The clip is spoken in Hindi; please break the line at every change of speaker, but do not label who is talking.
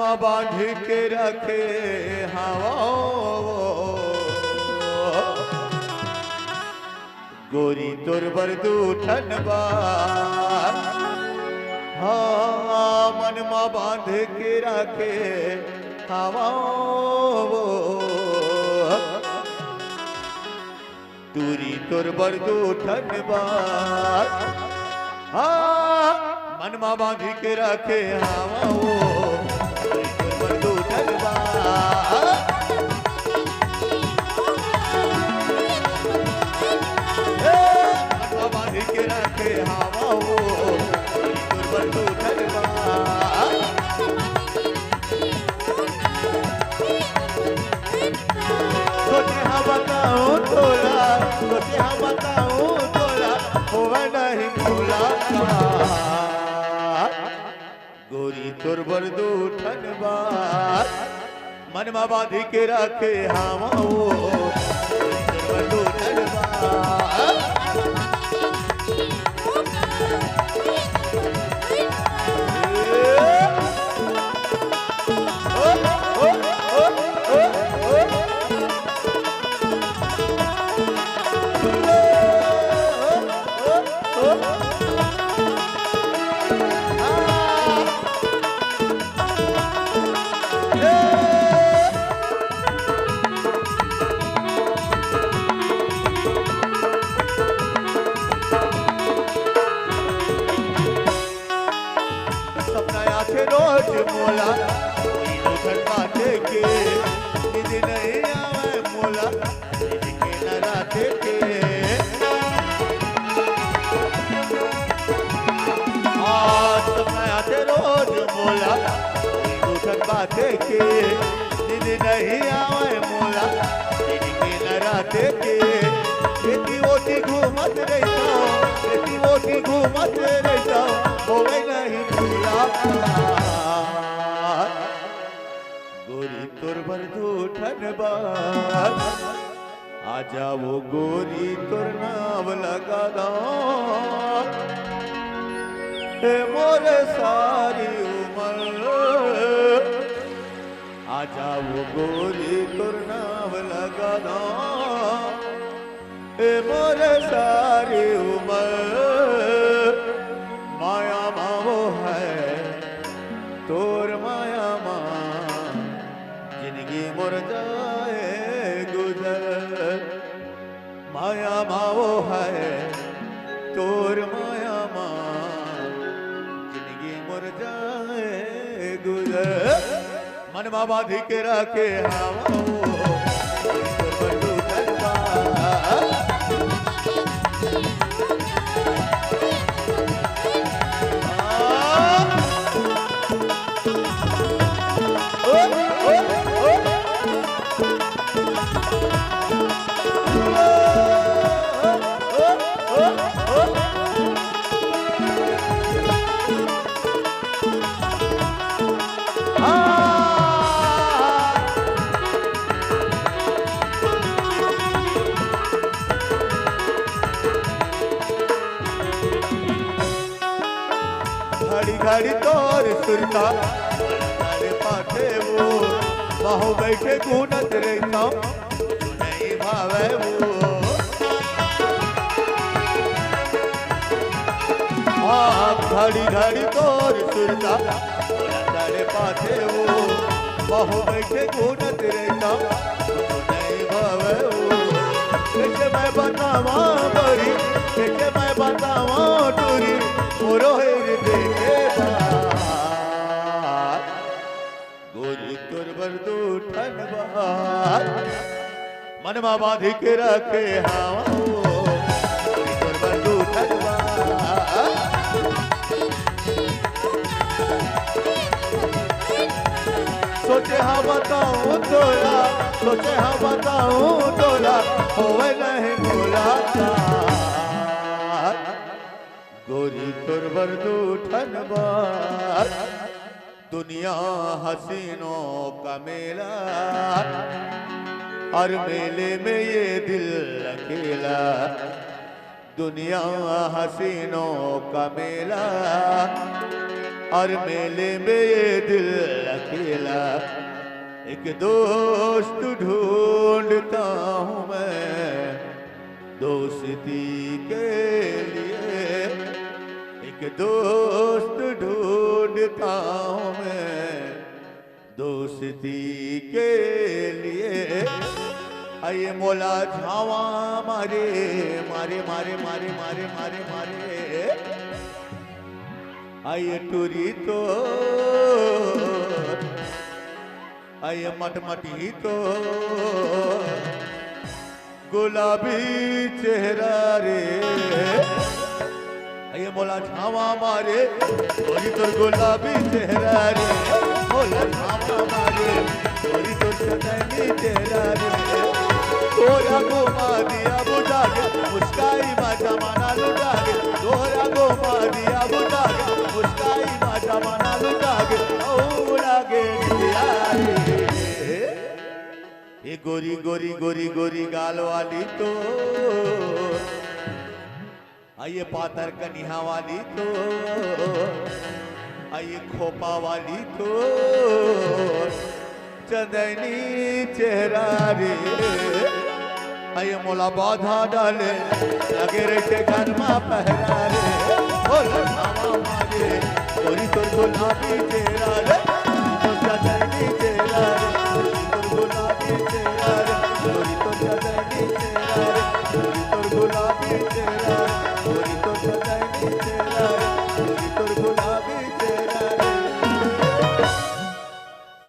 मनवा बांध के रखे हवा गोरी तोर बरदू ठनबा हाँ मनवा बांध के रखे हवा दूरी तोर बरदू ठनबा हाँ मनवा बांध के रखे हवा बरदू ठनबा के रखे हवा वो बरदू ठनबा सोचे हाँ बताऊं तोला सोचे हाँ बताऊं तोला होगा नहीं भूला गोरी तोर बरदू ठनबा मनवा बांधी के रखे हवा वो बरदू ठनबा रोज मोला उधर बाटे के निज नहीं आवे मोला के न राते के आते रोज मोला उधर बाटे के निज नहीं आवे मोला के न राते के खेती ओटी घूमत रहता खेती ओटी घूमत रहता होवे नहीं भूला गोरी तोर बरदू ठनबा आजा वो गोरी तोर नाम लगा दो मोरे सारी उम्र आजा वो गोरी तोर नाम लगा दो मोरे सारी उम्र माया मावो है तोर माया माँ जिंदगी मोर जाए गुजर माया मावो है तोर माया माँ जिंदगी मोर जाए गुजर मनवा बांधी के रखे हवा बरदू ठनबा घड़ी घड़ी तोर सुरता पाटे वो बाहु बैठे गुनत रहता नहीं भावे वो घड़ी घड़ी तोर सुरता पाटे वो बाहु बैठे गुनत रहता नहीं भावे वो कैसे मैं बतावा बड़ी कैसे मैं बतावा टूरी मोरो देखे गोरी तोर बरदू ठनबा मनवा बांधी के रखे हवा तोर बरदू ठनबा सोचे हाँ बताऊं तोला सोचे हाँ बताऊं तोला होवे नहीं भूला गोरी तोर बरदू ठनबा दुनिया हसीनों का मेला हर मेले में ये दिल अकेला दुनिया हसीनों का मेला और मेले में ये दिल अकेला एक दोस्त ढूंढता हूँ मैं दोस्ती के लिए एक दोस्त ढूंढता हूँ मैं दोस्ती के लिए आइए मोला झावा मारे मारे मारे मारे मारे मारे मारे आइए टूरी तो आइए मटमटी तो गुलाबी चेहरा रे आइए मोला झावा मारे टूरी तो गुलाबी चेहरा रे मोला झावा मारे टूरी तो सदैनी चेहरा रे तोरा घुमा दिया बुझा के मुस्काई माचा माना लुटा के तोरा घुमा दिया बुझा के मुस्काई माचा माना लुटा के औरा के ये गोरी गोरी गोरी गोरी गाल वाली तो आइए पातर कन्या वाली तो आइए खोपा वाली तो चंदनी चेहरा रे आइए मोला बाधा डाले लगे रहते घर में पहरा रे बोला मारे गोरी तो गुलाबी